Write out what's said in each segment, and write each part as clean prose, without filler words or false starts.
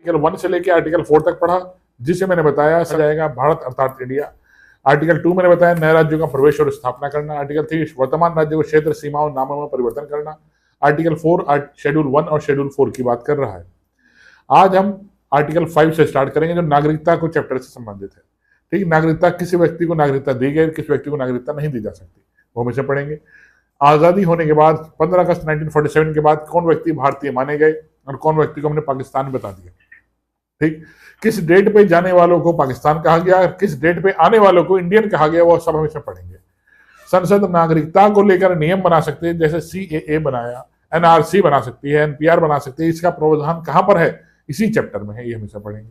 Article 1 से लेकर article 4 तक पढ़ा, जिसे मैंने बताया जाएगा भारत अर्थात इंडिया। आर्टिकल 2 मैंने बताया नए राज्यों का प्रवेश और स्थापना करना। आर्टिकल 3 वर्तमान राज्यों के क्षेत्र सीमाओं नामों में परिवर्तन करना। आर्टिकल 4 शेड्यूल 1 और शेड्यूल 4 की बात कर रहा है। आज हम आर्टिकल 5 से स्टार्ट करेंगे, जो नागरिकता को चैप्टर से संबंधित है। ठीक, नागरिकता, किसी व्यक्ति को नागरिकता दी गई, किसी व्यक्ति को नागरिकता नहीं दी जा सकती, वो हमेशा पढ़ेंगे। आजादी होने के बाद 15 अगस्त 1947 के बाद कौन व्यक्ति भारतीय माने गए और कौन व्यक्ति को हमने पाकिस्तान बता दिया। ठीक, किस डेट पे जाने वालों को पाकिस्तान कहा गया और किस डेट पे आने वालों को इंडियन कहा गया, वो सब हमेशा पढ़ेंगे। संसद नागरिकता को लेकर नियम बना सकते हैं, जैसे CAA बनाया, NRC बना सकती है, NPR बना सकती है। इसका प्रावधान कहां पर है, इसी चैप्टर में है, ये हमेशा पढ़ेंगे।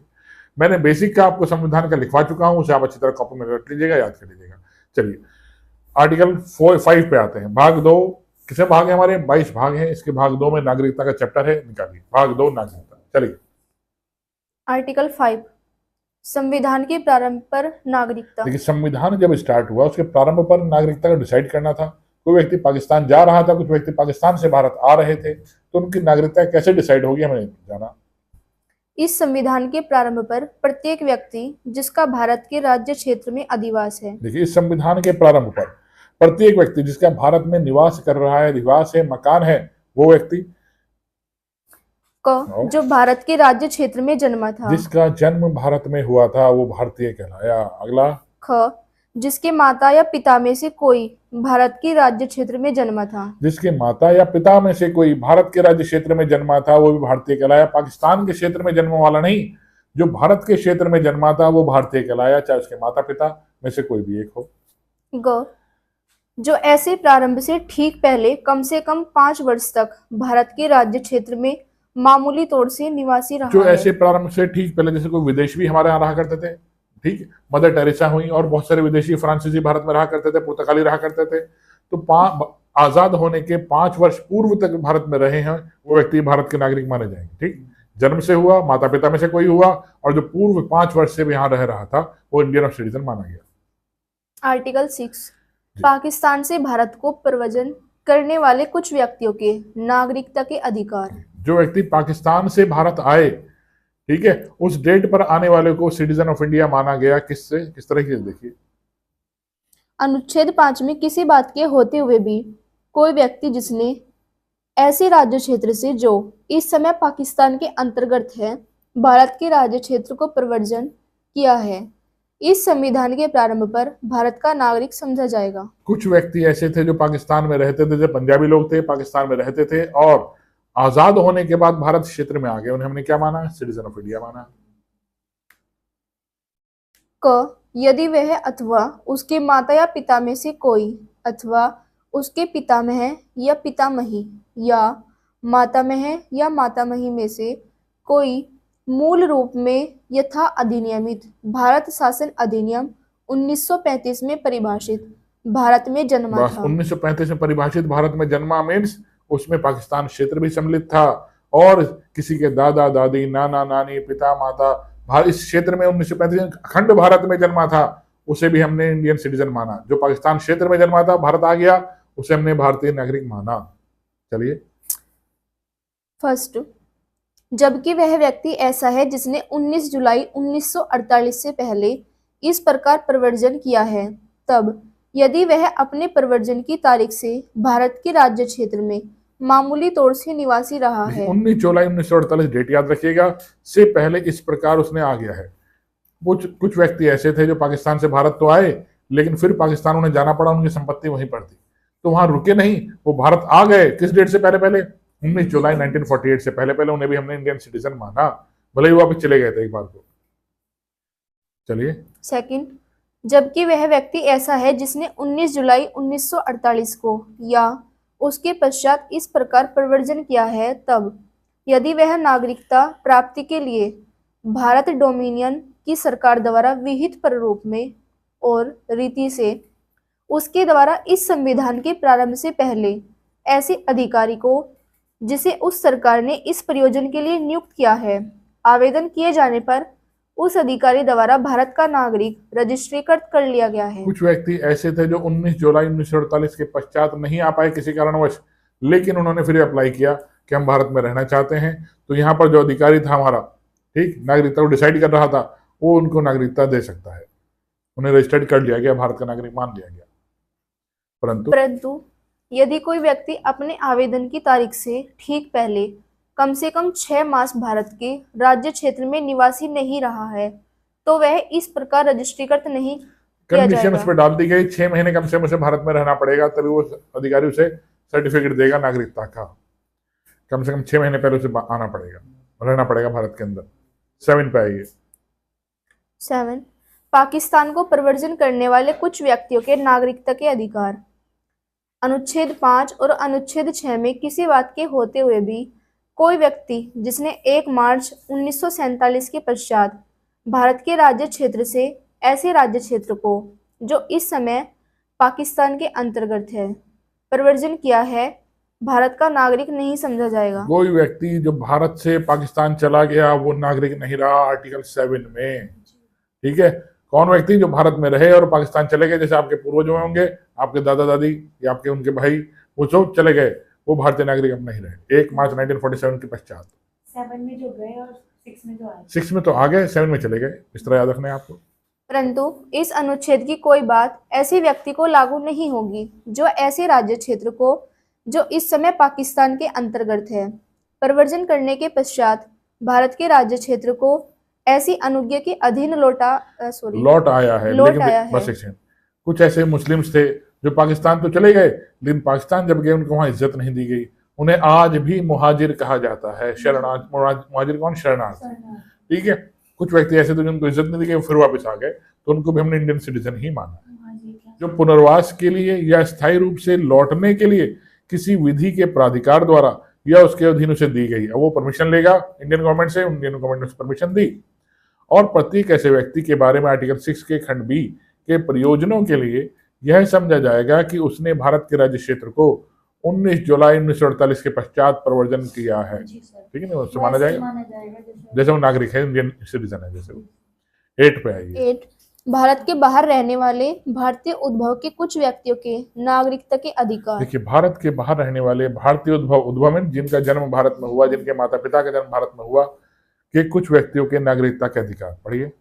मैंने बेसिक का आपको संविधान का लिखवा चुका हूं, उसे आप अच्छी तरह कॉपी में रख लीजिएगा, याद कर लीजिएगा। चलिए आर्टिकल 5 पे आते हैं। भाग 2, किसे भाग है हमारे 22 भाग हैं। इसके भाग 2 में नागरिकता का चैप्टर है, निकालिए भाग 2 नागरिकता। चलिए आर्टिकल 5 संविधान के प्रारंभ पर नागरिकता। देखिए, संविधान जब स्टार्ट हुआ उसके प्रारंभ पर नागरिकता को डिसाइड करना था। कोई व्यक्ति पाकिस्तान जा रहा था, कुछ व्यक्ति पाकिस्तान से भारत आ रहे थे, तो उनकी नागरिकता कैसे डिसाइड होगी हमें जाना। इस संविधान के प्रारंभ पर प्रत्येक व्यक्ति जिसका भारत के राज्य क्षेत्र में अधिवास है। देखिए, इस संविधान के प्रारंभ पर प्रत्येक व्यक्ति जिसका भारत में निवास कर रहा है, अधिवास है, मकान है, वो व्यक्ति जो भारत के राज्य क्षेत्र में जन्मा था, जिसका जन्म भारत में हुआ था, वो भारतीय कहलाया। अगला जिसके माता या पिता में से कोई भारत के राज्य क्षेत्र में जन्मा था। जिसके माता या पिता में से कोई भारत के राज्य क्षेत्र में जन्मा था, वो भी भारतीय कहलाया। पाकिस्तान के क्षेत्र में जन्म वाला नहीं, जो भारत के क्षेत्र में जन्मा था वो भारतीय कहलाया, चाहे उसके माता पिता में से कोई भी एक हो। जो ऐसे प्रारंभ से ठीक पहले कम से कम 5 वर्ष तक भारत के राज्य क्षेत्र में मामूली तौर से निवासी रहा जो है। ऐसे प्रारंभ से ठीक पहले, जैसे कोई विदेश भी हमारे यहाँ रहा करते थे, ठीक, मदर टेरेसा हुई और बहुत सारे विदेशी फ्रांसीसी भारत में रहा करते थे, पुर्तगाली रहा करते थे। तो आजाद होने के 5 वर्ष पूर्व तक भारत में रहे हैं, वो व्यक्ति भारत के नागरिक माने जाएंगे। ठीक, जन्म से हुआ, माता पिता में से कोई हुआ, और जो पूर्व 5 वर्ष से भी यहाँ रह रहा था, वो इंडियन सिटीजन माना गया। आर्टिकल 6 पाकिस्तान से भारत को प्रव्रजन करने वाले कुछ व्यक्तियों के नागरिकता के अधिकार। जो व्यक्ति पाकिस्तान से भारत आए, ठीक है, उस डेट पर आने वाले को सिटीजन ऑफ इंडिया माना गया। किससे, किस तरह की, देखिए अनुच्छेद 5 में किसी बात के होते हुए भी कोई व्यक्ति जिसने ऐसे राज्य क्षेत्र से जो इस समय पाकिस्तान के अंतर्गत है, भारत के राज्य क्षेत्र को प्रव्रजन किया है, इस संविधान के प्रारंभ पर भारत का नागरिक समझा जाएगा। कुछ व्यक्ति ऐसे थे जो पाकिस्तान में रहते थे, जो पंजाबी लोग थे, पाकिस्तान में रहते थे और आजाद होने के बाद भारत क्षेत्र में आ गए, उन्हें हमने क्या माना, सिटीजन ऑफ इंडिया माना। यदि वह अथवा उसके माता या पिता में से कोई अथवा उसके पितामह या पितामही या मातामह या मातामही में से कोई मूल रूप में यथा अधिनियमित भारत शासन अधिनियम 1935 में परिभाषित भारत में जन्मा था। 1935 में परिभाषित भारत में जन्मा मीन्स उसमें पाकिस्तान क्षेत्र भी सम्मिलित था, और किसी के दादा दादी, नाना नानी, पिता माता इस क्षेत्र में 1935 अखंड भारत में जन्मा था, उसे भी हमने इंडियन सिटीजन माना। जो पाकिस्तान क्षेत्र में जन्मा था, भारत आ गया, उसे हमने भारतीय नागरिक माना। चलिए फर्स्ट, जबकि वह व्यक्ति ऐसा है जिसने 19 जुलाई 1948 से पहले इस प्रकार प्रव्रजन किया है, तब यदि वह अपने प्रव्रजन की तारीख से भारत के राज्य क्षेत्र में मामूली तौर से निवासी रहा है। 19 जुलाई 1948 डेट याद रखिएगा, से पहले इस प्रकार उसने आ गया है। कुछ व्यक्ति ऐसे थे जो पाकिस्तान से भारत तो आए, लेकिन फिर पाकिस्तान उन्हें जाना पड़ा, उनकी संपत्ति वहीं पर थी, तो वहां रुके नहीं, वो भारत आ गए। किस डेट से पहले? 19 जुलाई 1948 से पहले उन्हें भी हमने इंडियन सिटीजन माना, भले ही वापस चले गए थे एक बार को। चलिए सेकंड, जबकि वह व्यक्ति ऐसा है जिसने 19 जुलाई 1948 को या उसके पश्चात इस प्रकार प्रव्रजन किया है, तब यदि वह नागरिकता प्राप्ति के लिए भारत डोमिनियन की सरकार द्वारा विहित प्रारूप में और रीति से उसके द्वारा इस संविधान के प्रारंभ से पहले ऐसे अधिकारी को जिसे उस सरकार ने इस प्रयोजन के लिए नियुक्त किया है, आवेदन किए जाने पर उस अधिकारी द्वारा भारत का नागरिक रजिस्ट्रीकृत कर लिया गया है। कुछ व्यक्ति ऐसे थे जो 19 जुलाई 1948 के पश्चात नहीं आ पाए किसी कारणवश, लेकिन उन्होंने फिर अप्लाई किया कि हम भारत में रहना चाहते हैं। तो यहाँ पर जो अधिकारी था हमारा, ठीक, नागरिकता को डिसाइड कर रहा था, वो उनको नागरिकता दे सकता है। उन्हें रजिस्टर्ड कर लिया गया, भारत का नागरिक मान लिया गया। परंतु यदि कोई व्यक्ति अपने आवेदन की तारीख से ठीक पहले कम से कम 6 मास भारत के राज्य क्षेत्र में निवासी नहीं रहा है तो वह इस प्रकार रजिस्ट्रीकृत नहीं किया कंडीशन जाएगा। उस पर डाल दी गई, 6 महीने कम से कम उसे भारत में रहना पड़ेगा, तभी वो अधिकारी उसे सर्टिफिकेट देगा नागरिकता का। कम से कम 6 महीने पहले उसे आना पड़ेगा, रहना पड़ेगा भारत के अंदर। 7 पे आइए। 7 पाकिस्तान को प्रव्रजन करने वाले कुछ व्यक्तियों के नागरिकता के अधिकार। अनुच्छेद 5 और अनुच्छेद 6 में किसी बात के होते हुए भी कोई व्यक्ति जिसने 1 मार्च 1947 के पश्चात भारत के राज्य क्षेत्र से ऐसे राज्य क्षेत्र को जो इस समय पाकिस्तान के अंतर्गत है प्रव्रजन किया है, भारत का नागरिक नहीं समझा जाएगा। कोई व्यक्ति जो भारत से पाकिस्तान चला गया वो नागरिक नहीं रहा, आर्टिकल 7 में। ठीक है, कौन व्यक्ति जो भारत में रहे और पाकिस्तान चले गए, जैसे आपके पूर्वज होंगे, आपके दादा दादी या आपके उनके भाई, वो सब चले गए, वो भारतीय नागरिक अब नहीं रहे 1 मार्च 1947 के पश्चात। 7 में जो गए और 6 में जो आए। 6 में तो आ गए, 7 में चले गए, इस तरह याद रखना है आपको। परंतु इस अनुच्छेद की कोई बात ऐसे व्यक्ति को लागू नहीं होगी जो ऐसे राज्य क्षेत्र को जो इस समय पाकिस्तान के अंतर्गत है प्रव्रजन करने के पश्चात भारत के राज्य क्षेत्र को ऐसी अनुज्ञा के अधीन लौट आया है। लेकिन बस एक सेकंड, कुछ ऐसे मुस्लिम्स थे जो पाकिस्तान तो चले गए, लेकिन पाकिस्तान जब गए उनको वहां इज्जत नहीं दी गई। उन्हें आज भी मुहाजिर कहा जाता है, शरणार्थ। मुहाजिर कौन? शरणार्थी। ठीक है, कुछ व्यक्ति ऐसे थे जिनको इज्जत नहीं दी गई, फिर वापस आ गए, तो उनको भी हमने इंडियन सिटीजन ही माना। जो पुनर्वास के लिए या स्थायी रूप से लौटने के लिए किसी विधि के प्राधिकार द्वारा या उसके अधीन उसे दी गई, अब वो परमिशन लेगा इंडियन गवर्नमेंट से, इंडियन गवर्नमेंट ने परमिशन दी। और प्रत्येक ऐसे व्यक्ति के बारे में आर्टिकल 6 के खंड बी के प्रयोजनों के लिए यह समझा जाएगा कि उसने भारत के राज्य क्षेत्र को 19 जुलाई 1948 के पश्चात प्रवर्जन किया है। ठीक है ना, उससे माना जाएगा जैसे वो नागरिक है, इंडियन सिटीजन है। जैसे 8 पे आइए। 8 भारत के बाहर रहने वाले भारतीय उद्भव के कुछ व्यक्तियों के नागरिकता के अधिकार। देखिए, भारत के बाहर रहने वाले भारतीय उद्भव में जिनका जन्म भारत में हुआ, जिनके माता पिता का जन्म भारत में हुआ, के कुछ व्यक्तियों के नागरिकता के अधिकार। पढ़िए।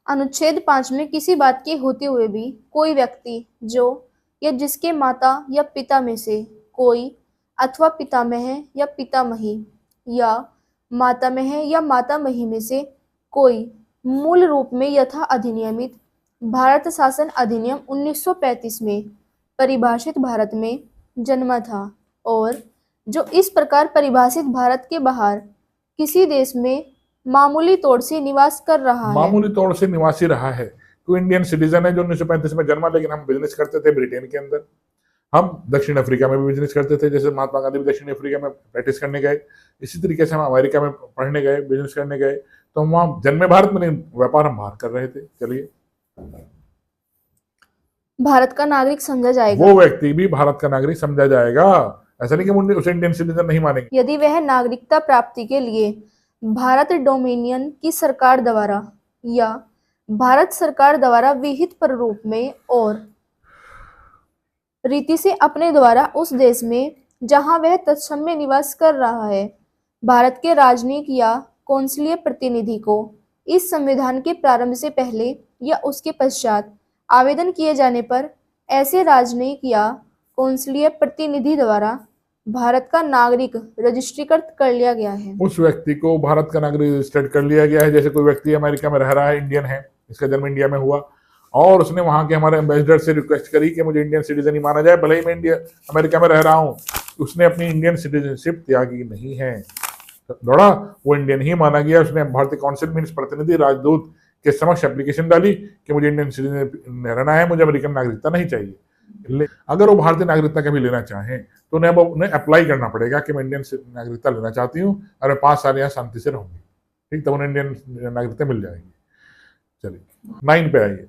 अनुच्छेद 5 में किसी बात के होते हुए भी कोई व्यक्ति जो या जिसके माता या पिता में से कोई अथवा पितामह या पितामही या मातामह या मातामही में से कोई मूल रूप में यथा अधिनियमित भारत शासन अधिनियम 1935 में परिभाषित भारत में जन्मा था और जो इस प्रकार परिभाषित भारत के बाहर किसी देश में मामूली तौर से निवास कर रहा है। मामूली तौर से निवासी रहा है, तो इंडियन सिटीजन है जो 1935 में जन्मा, लेकिन हम बिजनेस करते थे ब्रिटेन के अंदर, हम दक्षिण अफ्रीका में भी बिजनेस करते थे, जैसे महात्मा गांधी भी दक्षिण अफ्रीका में प्रैक्टिस करने गए, इसी तरीके से हम अमेरिका में पढ़ने गए, बिजनेस करने गए, तो हम वहां जन्मे भारत में नहीं, व्यापार हम बाहर कर रहे थे। चलिए, भारत का नागरिक समझा जाएगा। वो व्यक्ति भी भारत का नागरिक समझा जाएगा, ऐसा नहीं कि उसे इंडियन सिटीजन नहीं मानेंगे। यदि वह नागरिकता प्राप्ति के लिए भारत डोमिनियन की सरकार द्वारा या भारत सरकार द्वारा विहित प्रारूप में और रीति से अपने द्वारा उस देश में जहां वह तत्समय निवास कर रहा है भारत के राजनयिक या कौंसलीय प्रतिनिधि को इस संविधान के प्रारंभ से पहले या उसके पश्चात आवेदन किए जाने पर ऐसे राजनयिक या कौंसलीय प्रतिनिधि द्वारा भारत का नागरिक रजिस्ट्रीकृत कर लिया गया है। उस व्यक्ति को भारत का नागरिक रजिस्टर्ड कर लिया गया है। जैसे कोई व्यक्ति अमेरिका में रह रहा है, इंडियन है, इसका जन्म इंडिया में हुआ, और उसने वहां के हमारे एम्बेसडर से रिक्वेस्ट करी कि मुझे इंडियन सिटीजन ही माना जाए, भले ही मैं अमेरिका में रह रहा हूँ। उसने अपनी इंडियन सिटीजनशिप त्यागी नहीं है, दौड़ा, वो इंडियन ही माना गया। उसने भारतीय काउंसिल मीन्स प्रतिनिधि, राजदूत के समक्ष एप्लीकेशन डाली कि मुझे इंडियन सिटीजन रहना है, मुझे अमेरिकन नागरिकता नहीं चाहिए। अगर वो भारतीय नागरिकता कभी लेना चाहें तो उन्हें अप्लाई करना पड़ेगा कि मैं इंडियन नागरिकता लेना चाहती हूँ और मैं 5 साल यहाँ शांति से रहूंगी, ठीक, तब उन्हें इंडियन नागरिकता मिल जाएगी। चलिए 9 पे आइए।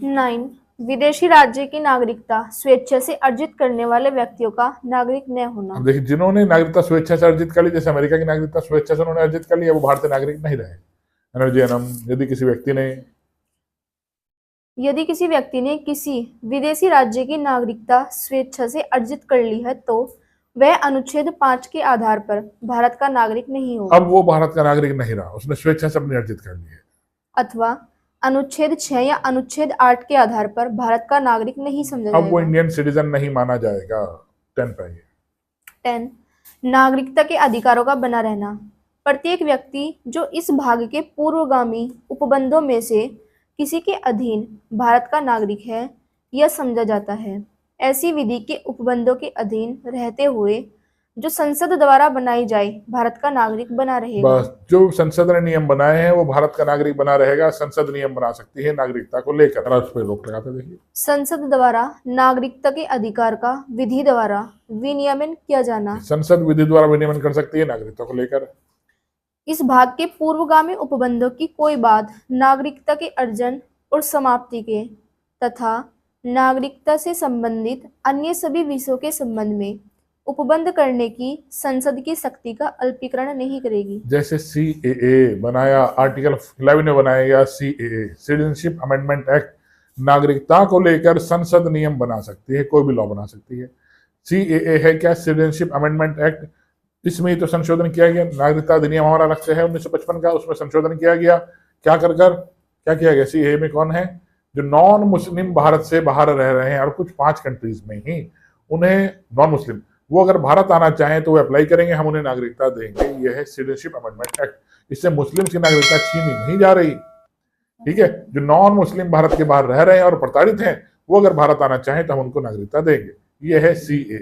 9 विदेशी राज्य की नागरिकता स्वेच्छा से अर्जित करने वाले व्यक्तियों का नागरिक न होना। अब देखिए, जिन्होंने नागरिकता स्वेच्छा से अर्जित कर ली, जैसे अमेरिका की नागरिकता स्वेच्छा से उन्होंने अर्जित कर लिया, वो भारतीय नागरिक नहीं रहे। यदि किसी व्यक्ति ने किसी विदेशी राज्य की नागरिकता स्वेच्छा से अर्जित कर ली है तो वह अनुच्छेद 5 के आधार पर भारत का नागरिक नहीं होगा, अब वो भारत का नागरिक नहीं रहा, उसने स्वेच्छा से अपनी अर्जित कर ली है। अथवा अनुच्छेद 6 या अनुच्छेद 8 के आधार पर भारत का नागरिक नहीं समझा अब वो जाएगा। इंडियन सिटीजन नहीं माना जाएगा। 10 पे आइए। 10 नागरिकता के अधिकारों का बना रहना। प्रत्येक व्यक्ति जो इस भाग के पूर्वगामी उपबंधों में से किसी के अधीन भारत का नागरिक है यह समझा जाता है। ऐसी विधि के उपबंधों के अधीन रहते हुए जो संसद द्वारा बनाई जाए भारत का नागरिक बना रहेगा। बस जो संसद ने नियम बनाए हैं वो भारत का नागरिक बना रहेगा। संसद नियम बना सकती है नागरिकता को लेकर। जरा उस पर रोक लगाते देखिए। संसद द्वारा नागरिकता के अधिकार का विधि द्वारा विनियमन किया जाना। संसद विधि द्वारा विनियमन कर सकती है नागरिकता को लेकर। इस भाग के पूर्वगामी उपबंधों की कोई बात नागरिकता के अर्जन और समाप्ति के तथा नागरिकता से संबंधित अन्य सभी विषयों के संबंध में उपबंध करने की संसद की शक्ति का अल्पीकरण नहीं करेगी। जैसे CAA बनाया, आर्टिकल 11 में बनाया गया CAA, सिटीजनशिप अमेंडमेंट एक्ट, नागरिकता को लेकर संसद नियम बना सकती है, कोई भी लॉ बना सकती है। CAA है क्या? Citizenship amendment act. इसमें तो संशोधन किया गया। नागरिकता अधिनियम हमारा अलग से है 1955 का, उसमें संशोधन किया गया। क्या किया गया? CAA में कौन है? जो नॉन मुस्लिम भारत से बाहर रह रहे हैं और कुछ 5 कंट्रीज में ही उन्हें नॉन मुस्लिम, वो अगर भारत आना चाहें तो वो अप्लाई करेंगे, हम उन्हें नागरिकता देंगे। यह है सिटीजनशिप अमेंडमेंट एक्ट। इससे मुस्लिम की नागरिकता छीनी नहीं जा रही। ठीक है, जो नॉन मुस्लिम भारत के बाहर रह रहे हैं और प्रताड़ित हैं वो अगर भारत आना चाहें तो हम उनको नागरिकता देंगे। यह है CAA।